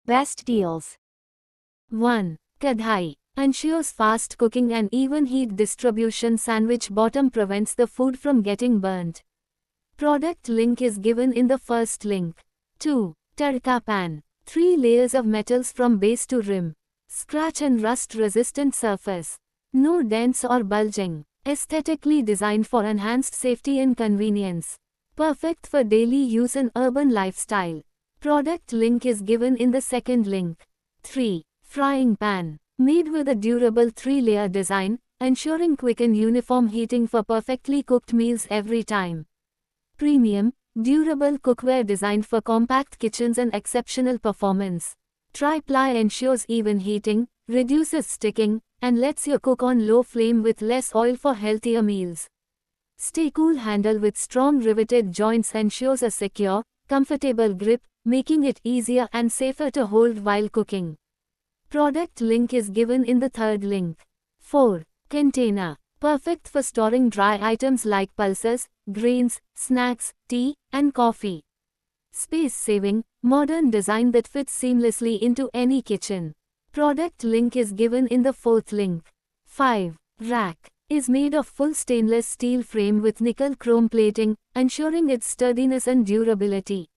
Best deals. 1. Kadhai ensures fast cooking and even heat distribution. Sandwich bottom prevents the food from getting burnt. Product link is given in the first link. 2. Tadka pan. 3 layers of metals from base to rim. Scratch and rust resistant surface. No dents or bulging. Aesthetically designed for enhanced safety and convenience. Perfect for daily use in urban lifestyle. Product link is given in the second link. 3. Frying pan. Made with a durable 3-layer design, ensuring quick and uniform heating for perfectly cooked meals every time. Premium, durable cookware designed for compact kitchens and exceptional performance. Tri-ply ensures even heating, reduces sticking, and lets you cook on low flame with less oil for healthier meals. Stay cool handle with strong riveted joints ensures a secure, comfortable grip, making it easier and safer to hold while cooking. Product link is given in the third link. 4. Container. Perfect for storing dry items like pulses, grains, snacks, tea, and coffee. Space-saving, modern design that fits seamlessly into any kitchen. Product link is given in the fourth link. 5. Rack. Is made of full stainless steel frame with nickel chrome plating, ensuring its sturdiness and durability.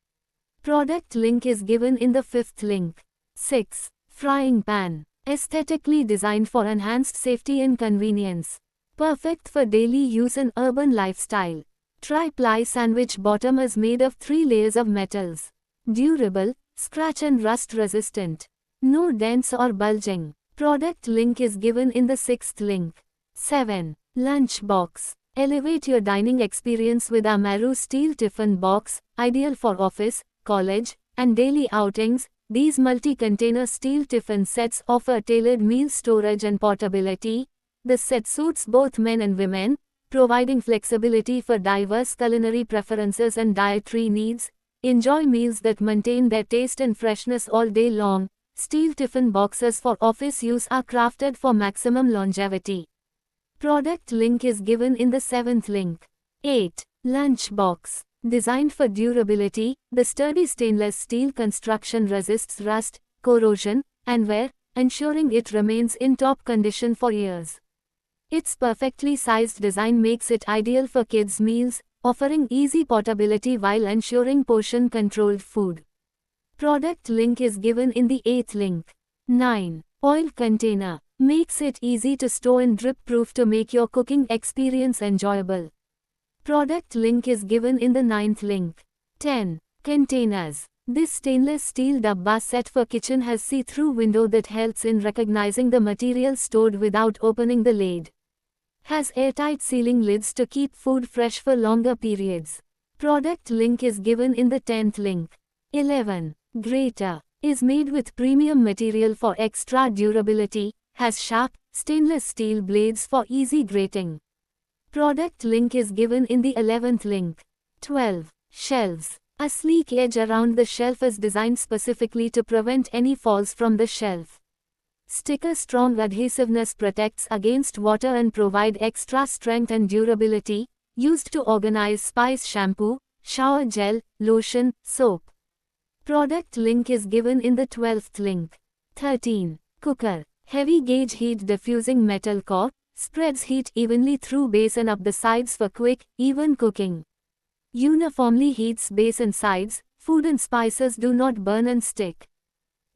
Product link is given in the fifth link. 6. Frying pan. Aesthetically designed for enhanced safety and convenience. Perfect for daily use in urban lifestyle. Tri-ply sandwich bottom is made of 3 layers of metals. Durable, scratch and rust resistant. No dents or bulging. Product link is given in the sixth link. 7. Lunch box. Elevate your dining experience with Amaru steel tiffin box, ideal for office, college, and daily outings. These multi-container steel tiffin sets offer tailored meal storage and portability. The set suits both men and women, providing flexibility for diverse culinary preferences and dietary needs. Enjoy meals that maintain their taste and freshness all day long. Steel tiffin boxes for office use are crafted for maximum longevity. Product link is given in the seventh link. 8. Lunch box. Designed for durability, the sturdy stainless steel construction resists rust, corrosion, and wear, ensuring it remains in top condition for years. Its perfectly sized design makes it ideal for kids' meals, offering easy portability while ensuring portion-controlled food. Product link is given in the eighth link. 9. Oil container. Makes it easy to store and drip-proof to make your cooking experience enjoyable. Product link is given in the ninth link. 10. Containers. This stainless steel dabba set for kitchen has see-through window that helps in recognizing the material stored without opening the lid. Has airtight sealing lids to keep food fresh for longer periods. Product link is given in the 10th link. 11. Grater. Is made with premium material for extra durability, has sharp, stainless steel blades for easy grating. Product link is given in the 11th link. 12. Shelves. A sleek edge around the shelf is designed specifically to prevent any falls from the shelf. Sticker strong adhesiveness protects against water and provide extra strength and durability, used to organize spice shampoo, shower gel, lotion, soap. Product link is given in the 12th link. 13. Cooker. Heavy gauge heat diffusing metal core, spreads heat evenly through base and up the sides for quick, even cooking. Uniformly heats base and sides, food and spices do not burn and stick.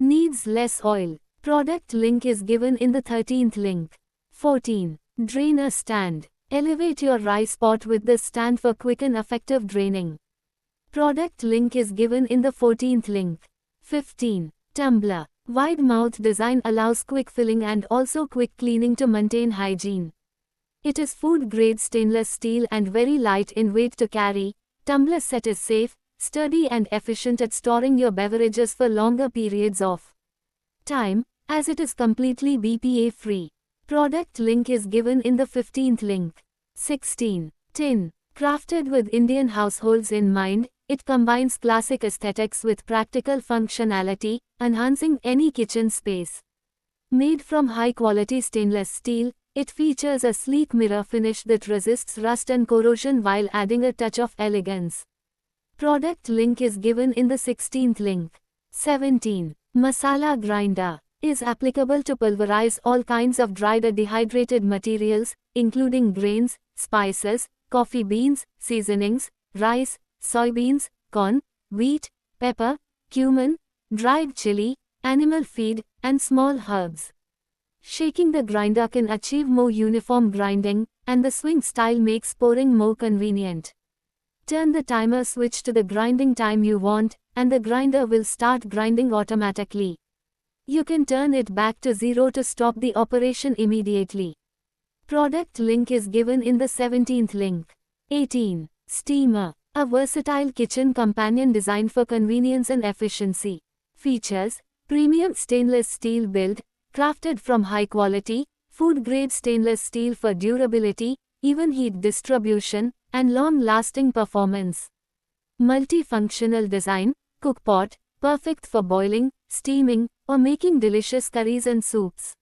Needs less oil. Product link is given in the 13th link. 14. Drainer stand. Elevate your rice pot with this stand for quick and effective draining. Product link is given in the 14th link. 15. Tumbler. Wide mouth design allows quick filling and also quick cleaning to maintain hygiene. It is food-grade stainless steel and very light in weight to carry. Tumbler set is safe, sturdy and efficient at storing your beverages for longer periods of time, as it is completely BPA-free. Product link is given in the 15th link. 16. Tin. Crafted with Indian households in mind, it combines classic aesthetics with practical functionality, enhancing any kitchen space. Made from high-quality stainless steel, it features a sleek mirror finish that resists rust and corrosion while adding a touch of elegance. Product link is given in the 16th link. 17. Masala grinder is applicable to pulverize all kinds of dried or dehydrated materials, including grains, spices, coffee beans, seasonings, rice, soybeans, corn, wheat, pepper, cumin, dried chili, animal feed, and small herbs. Shaking the grinder can achieve more uniform grinding, and the swing style makes pouring more convenient. Turn the timer switch to the grinding time you want, and the grinder will start grinding automatically. You can turn it back to 0 to stop the operation immediately. Product link is given in the 17th link. 18. Steamer, a versatile kitchen companion designed for convenience and efficiency. Features: premium stainless steel build, crafted from high-quality, food-grade stainless steel for durability, even heat distribution, and long-lasting performance. Multifunctional design, cookpot, perfect for boiling, steaming, or making delicious curries and soups.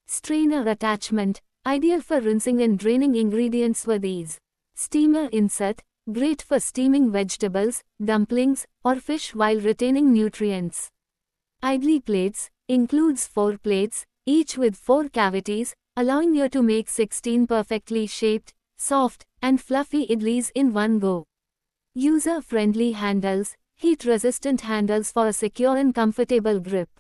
Strainer attachment, ideal for rinsing and draining ingredients with ease. Steamer insert, great for steaming vegetables, dumplings, or fish while retaining nutrients. Idli plates, includes 4 plates, each with 4 cavities, allowing you to make 16 perfectly shaped, soft, and fluffy idlis in one go. User-friendly handles, heat-resistant handles for a secure and comfortable grip.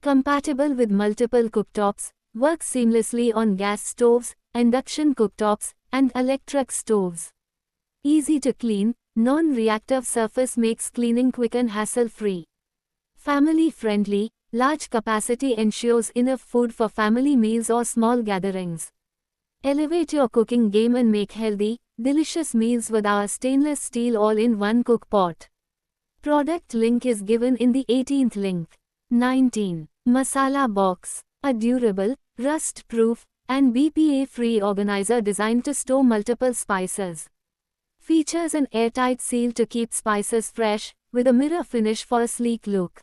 Compatible with multiple cooktops, works seamlessly on gas stoves, induction cooktops, and electric stoves. Easy to clean, non-reactive surface makes cleaning quick and hassle-free. Family-friendly, large capacity ensures enough food for family meals or small gatherings. Elevate your cooking game and make healthy, delicious meals with our stainless steel all-in-one cook pot. Product link is given in the 18th link. 19. Masala box, a durable, rust-proof, and BPA-free organizer designed to store multiple spices. Features an airtight seal to keep spices fresh, with a mirror finish for a sleek look.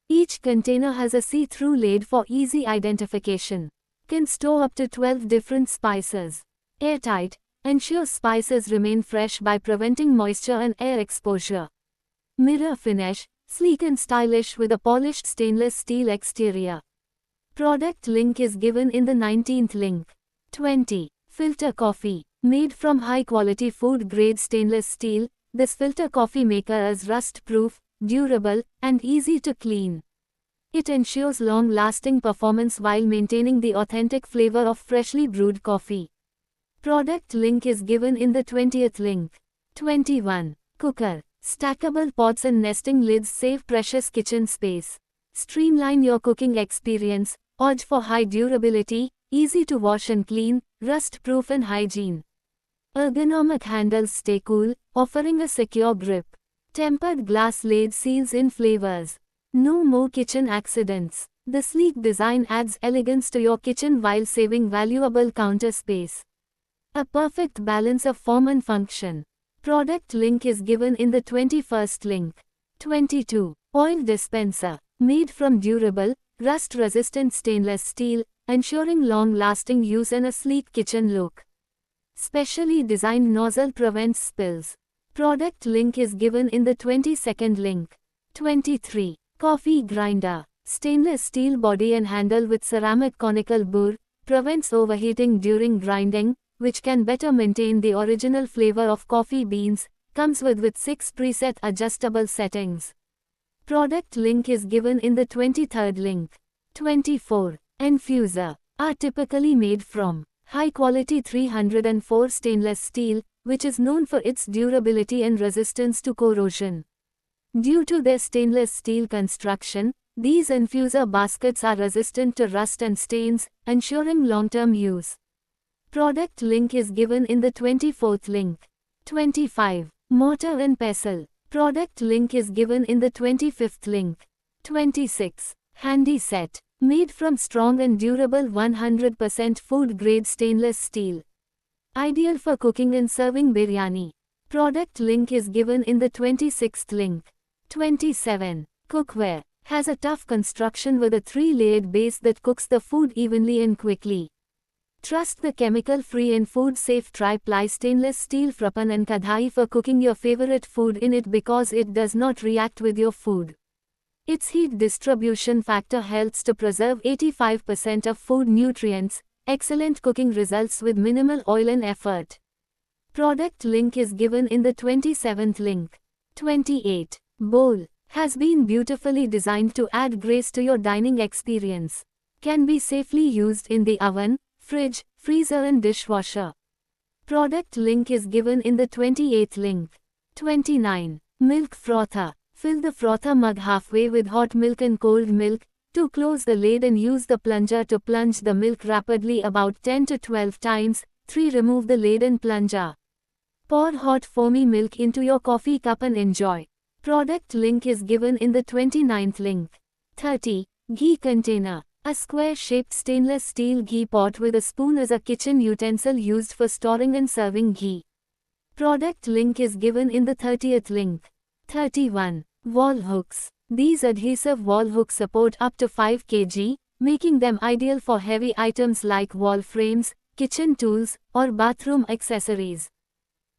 Each container has a see-through lid for easy identification. Can store up to 12 different spices. Airtight, ensures spices remain fresh by preventing moisture and air exposure. Mirror finish, sleek and stylish with a polished stainless steel exterior. Product link is given in the 19th link. 20. Filter coffee, made from high-quality food-grade stainless steel, this filter coffee maker is rust-proof, durable, and easy to clean. It ensures long-lasting performance while maintaining the authentic flavor of freshly brewed coffee. Product link is given in the 20th link. 21. Cooker, stackable pots and nesting lids save precious kitchen space. Streamline your cooking experience, urge for high durability, easy to wash and clean, rust-proof and hygiene. Ergonomic handles stay cool, offering a secure grip. Tempered glass lid seals in flavors. No more kitchen accidents. The sleek design adds elegance to your kitchen while saving valuable counter space. A perfect balance of form and function. Product link is given in the 21st link. 22. Oil dispenser, made from durable, rust-resistant stainless steel, ensuring long-lasting use and a sleek kitchen look. Specially designed nozzle prevents spills. Product link is given in the 22nd link. 23. Coffee grinder, stainless steel body and handle with ceramic conical bore, prevents overheating during grinding, which can better maintain the original flavor of coffee beans, comes with 6 preset adjustable settings. Product link is given in the 23rd link. 24. Infuser, are typically made from high-quality 304 stainless steel, which is known for its durability and resistance to corrosion. Due to their stainless steel construction, these infuser baskets are resistant to rust and stains, ensuring long-term use. Product link is given in the 24th link. 25. Mortar and pestle. Product link is given in the 25th link. 26. Handy set, made from strong and durable 100% food-grade stainless steel. Ideal for cooking and serving biryani. Product link is given in the 26th link. 27. Cookware, has a tough construction with a 3-layered base that cooks the food evenly and quickly. Trust the chemical-free and food-safe tri-ply stainless steel frappan and kadhai for cooking your favorite food in it because it does not react with your food. Its heat distribution factor helps to preserve 85% of food nutrients, excellent cooking results with minimal oil and effort. Product link is given in the 27th link. 28. Bowl has been beautifully designed to add grace to your dining experience. Can be safely used in the oven, fridge, freezer and dishwasher. Product link is given in the 28th link. 29. Milk frother. Fill the frother mug halfway with hot milk and cold milk. 2. Close the lid and use the plunger to plunge the milk rapidly about 10 to 12 times. 3. Remove the lid and plunger. Pour hot foamy milk into your coffee cup and enjoy. Product link is given in the 29th link. 30. Ghee container. A square-shaped stainless steel ghee pot with a spoon is a kitchen utensil used for storing and serving ghee. Product link is given in the 30th link. 31. Wall hooks. These adhesive wall hooks support up to 5 kg, making them ideal for heavy items like wall frames, kitchen tools, or bathroom accessories.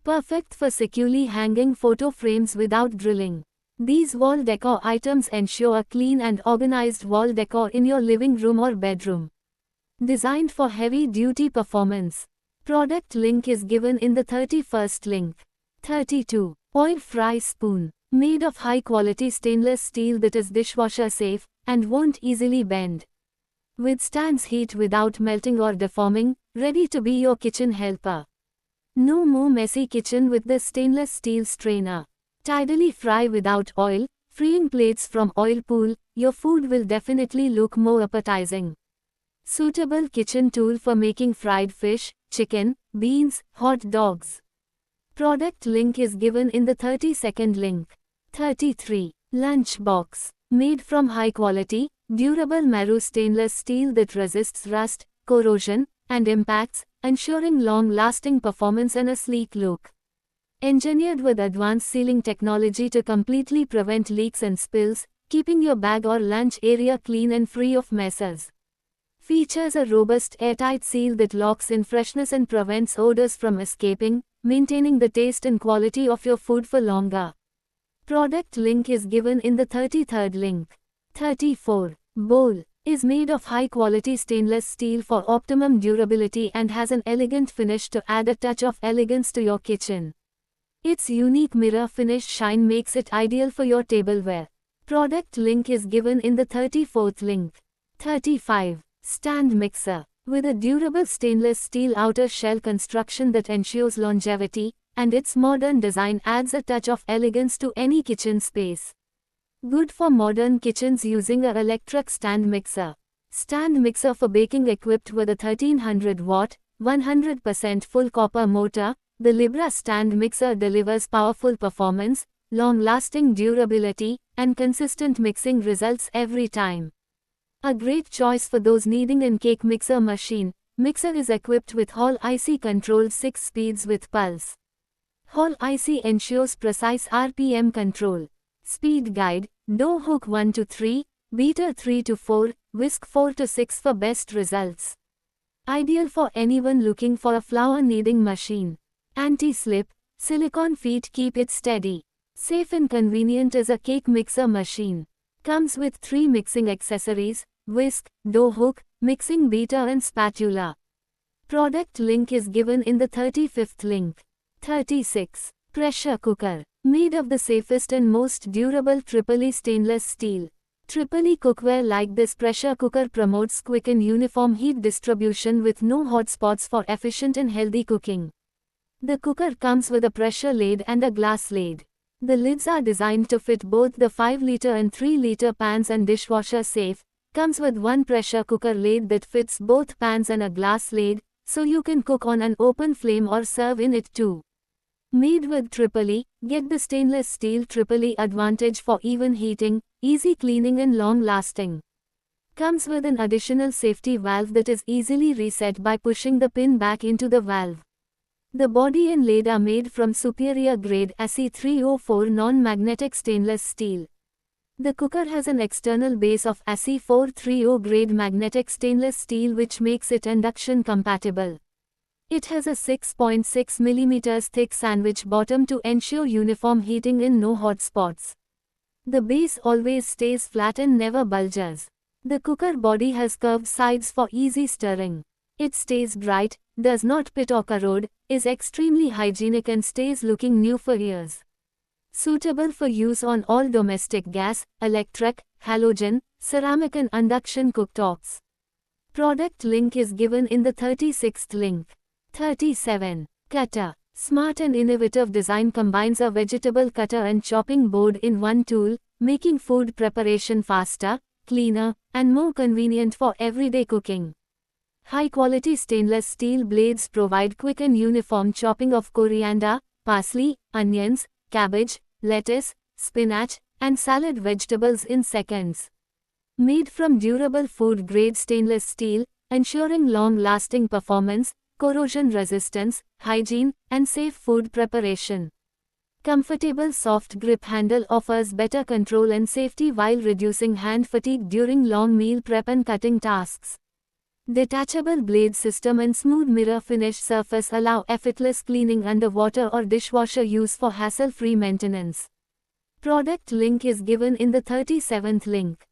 Perfect for securely hanging photo frames without drilling. These wall decor items ensure a clean and organized wall decor in your living room or bedroom. Designed for heavy-duty performance. Product link is given in the 31st link. 32. Oil fry spoon. Made of high-quality stainless steel that is dishwasher safe and won't easily bend. Withstands heat without melting or deforming, ready to be your kitchen helper. No more messy kitchen with the stainless steel strainer. Tidily fry without oil, freeing plates from oil pool. Your food will definitely look more appetizing. Suitable kitchen tool for making fried fish, chicken, beans, hot dogs. Product link is given in the 32nd link. 33. Lunch box. Made from high quality, durable Meru stainless steel that resists rust, corrosion, and impacts, ensuring long-lasting performance and a sleek look. Engineered with advanced sealing technology to completely prevent leaks and spills, keeping your bag or lunch area clean and free of messes. Features a robust airtight seal that locks in freshness and prevents odors from escaping, maintaining the taste and quality of your food for longer. Product link is given in the 33rd link. 34. Bowl is made of high-quality stainless steel for optimum durability and has an elegant finish to add a touch of elegance to your kitchen. Its unique mirror finish shine makes it ideal for your tableware. Product link is given in the 34th link. 35. Stand mixer. With a durable stainless steel outer shell construction that ensures longevity, and its modern design adds a touch of elegance to any kitchen space. Good for modern kitchens using an electric stand mixer. Stand mixer for baking equipped with a 1300-watt, 100% full copper motor. The Libra stand mixer delivers powerful performance, long-lasting durability, and consistent mixing results every time. A great choice for those needing a cake mixer machine. Mixer is equipped with Hall IC controlled 6 speeds with pulse. Hall IC ensures precise RPM control. Speed guide, dough hook 1 to 3, beater 3 to 4, whisk 4 to 6 for best results. Ideal for anyone looking for a flour kneading machine. Anti-slip, silicone feet keep it steady. Safe and convenient as a cake mixer machine. Comes with 3 mixing accessories, whisk, dough hook, mixing beater and spatula. Product link is given in the 35th link. 36. Pressure cooker. Made of the safest and most durable Tripoli stainless steel. Tripoli cookware like this pressure cooker promotes quick and uniform heat distribution with no hot spots for efficient and healthy cooking. The cooker comes with a pressure lid and a glass lid. The lids are designed to fit both the 5-liter and 3-liter pans and dishwasher safe. Comes with one pressure cooker lid that fits both pans and a glass lid, so you can cook on an open flame or serve in it too. Made with Tripoli, get the stainless steel Tripoli advantage for even heating, easy cleaning and long lasting. Comes with an additional safety valve that is easily reset by pushing the pin back into the valve. The body and lid are made from superior grade Fe304 non-magnetic stainless steel. The cooker has an external base of Fe430 grade magnetic stainless steel which makes it induction compatible. It has a 6.6 mm thick sandwich bottom to ensure uniform heating and no hot spots. The base always stays flat and never bulges. The cooker body has curved sides for easy stirring. It stays bright, does not pit or corrode, is extremely hygienic and stays looking new for years. Suitable for use on all domestic gas, electric, halogen, ceramic and induction cooktops. Product link is given in the 36th link. 37. Cutter. Smart and innovative design combines a vegetable cutter and chopping board in one tool, making food preparation faster, cleaner, and more convenient for everyday cooking. High-quality stainless steel blades provide quick and uniform chopping of coriander, parsley, onions, cabbage, lettuce, spinach, and salad vegetables in seconds. Made from durable food-grade stainless steel, ensuring long-lasting performance, corrosion resistance, hygiene, and safe food preparation. Comfortable soft grip handle offers better control and safety while reducing hand fatigue during long meal prep and cutting tasks. Detachable blade system and smooth mirror finish surface allow effortless cleaning underwater or dishwasher use for hassle-free maintenance. Product link is given in the 37th link.